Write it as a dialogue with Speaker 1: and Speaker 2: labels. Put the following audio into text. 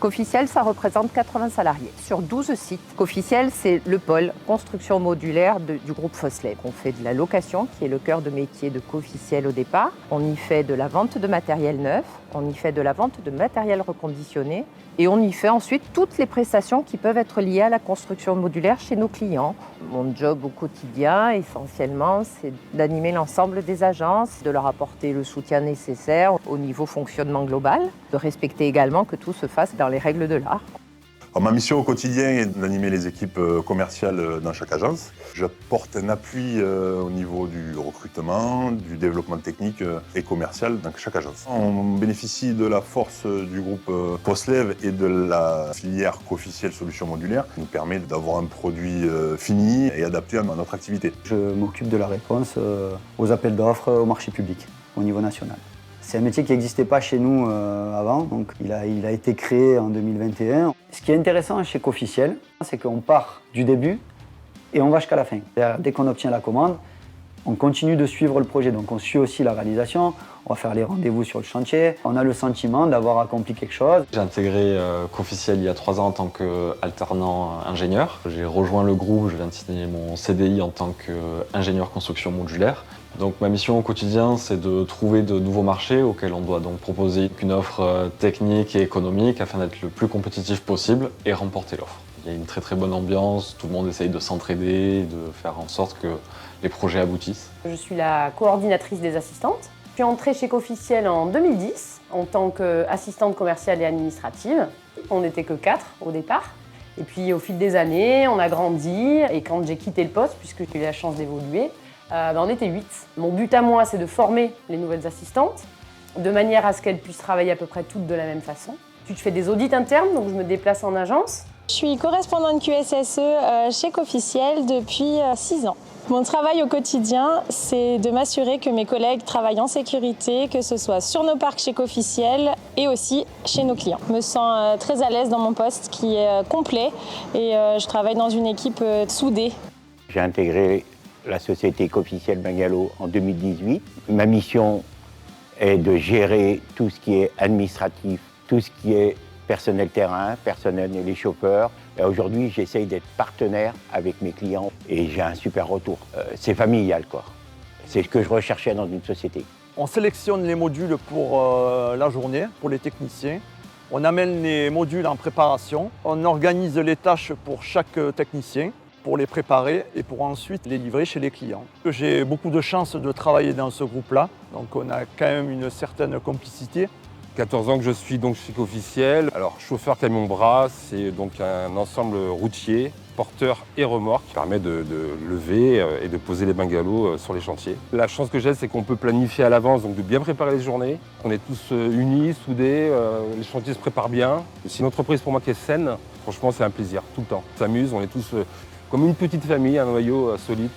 Speaker 1: Coficiel, ça représente 80 salariés sur 12 sites. Coficiel, c'est le pôle construction modulaire du groupe Foslev. On fait de la location, qui est le cœur de métier de Coficiel au départ. On y fait de la vente de matériel neuf, on y fait de la vente de matériel reconditionné et on y fait ensuite toutes les prestations qui peuvent être liées à la construction modulaire chez nos clients. Mon job au quotidien, essentiellement, c'est d'animer l'ensemble des agences, de leur apporter le soutien nécessaire au niveau fonctionnement global, de respecter également que tout se fasse dans les règles de l'art.
Speaker 2: Ma mission au quotidien est d'animer les équipes commerciales dans chaque agence. J'apporte un appui au niveau du recrutement, du développement technique et commercial dans chaque agence. On bénéficie de la force du groupe Foslev et de la filière Coficiel Solutions Modulaires qui nous permet d'avoir un produit fini et adapté à notre activité.
Speaker 3: Je m'occupe de la réponse aux appels d'offres au marché public au niveau national. C'est un métier qui n'existait pas chez nous avant, donc il a été créé en 2021. Ce qui est intéressant chez Coficiel, c'est qu'on part du début et on va jusqu'à la fin. Dès qu'on obtient la commande, on continue de suivre le projet, donc on suit aussi la réalisation, on va faire les rendez-vous sur le chantier. On a le sentiment d'avoir accompli quelque chose.
Speaker 4: J'ai intégré Coficiel il y a 3 ans en tant qu'alternant ingénieur. J'ai rejoint le groupe, je viens de signer mon CDI en tant qu'ingénieur construction modulaire. Donc ma mission au quotidien, c'est de trouver de nouveaux marchés auxquels on doit donc proposer une offre technique et économique afin d'être le plus compétitif possible et remporter l'offre. Il y a une très bonne ambiance, tout le monde essaye de s'entraider, de faire en sorte que les projets aboutissent.
Speaker 5: Je suis la coordinatrice des assistantes. Je suis entrée chez Coficiel en 2010 en tant qu'assistante commerciale et administrative. On n'était que 4 au départ. Et puis au fil des années, on a grandi et quand j'ai quitté le poste, puisque j'ai eu la chance d'évoluer, on était 8. Mon but à moi, c'est de former les nouvelles assistantes, de manière à ce qu'elles puissent travailler à peu près toutes de la même façon. Puis je fais des audits internes, donc je me déplace en agence.
Speaker 6: Je suis correspondante QSSE chez Coficiel depuis 6 ans. Mon travail au quotidien, c'est de m'assurer que mes collègues travaillent en sécurité, que ce soit sur nos parcs chez Coficiel et aussi chez nos clients. Je me sens très à l'aise dans mon poste qui est complet et je travaille dans une équipe soudée.
Speaker 7: J'ai intégré la société Coficiel Bungalow en 2018. Ma mission est de gérer tout ce qui est administratif, tout ce qui est personnel terrain, personnel et les chauffeurs. Et aujourd'hui, j'essaye d'être partenaire avec mes clients et j'ai un super retour. C'est familial, quoi. C'est ce que je recherchais dans une société.
Speaker 8: On sélectionne les modules pour la journée, pour les techniciens. On amène les modules en préparation. On organise les tâches pour chaque technicien, pour les préparer et pour ensuite les livrer chez les clients. J'ai beaucoup de chance de travailler dans ce groupe-là, donc on a quand même une certaine complicité.
Speaker 9: 14 ans que je suis donc chez Coficiel. Alors chauffeur camion-bras, c'est donc un ensemble routier, porteur et remorque qui permet de lever et de poser les bungalows sur les chantiers. La chance que j'ai, c'est qu'on peut planifier à l'avance, donc de bien préparer les journées. On est tous unis, soudés, les chantiers se préparent bien. C'est une entreprise pour moi qui est saine. Franchement, c'est un plaisir tout le temps. On s'amuse, on est tous comme une petite famille, un noyau solide.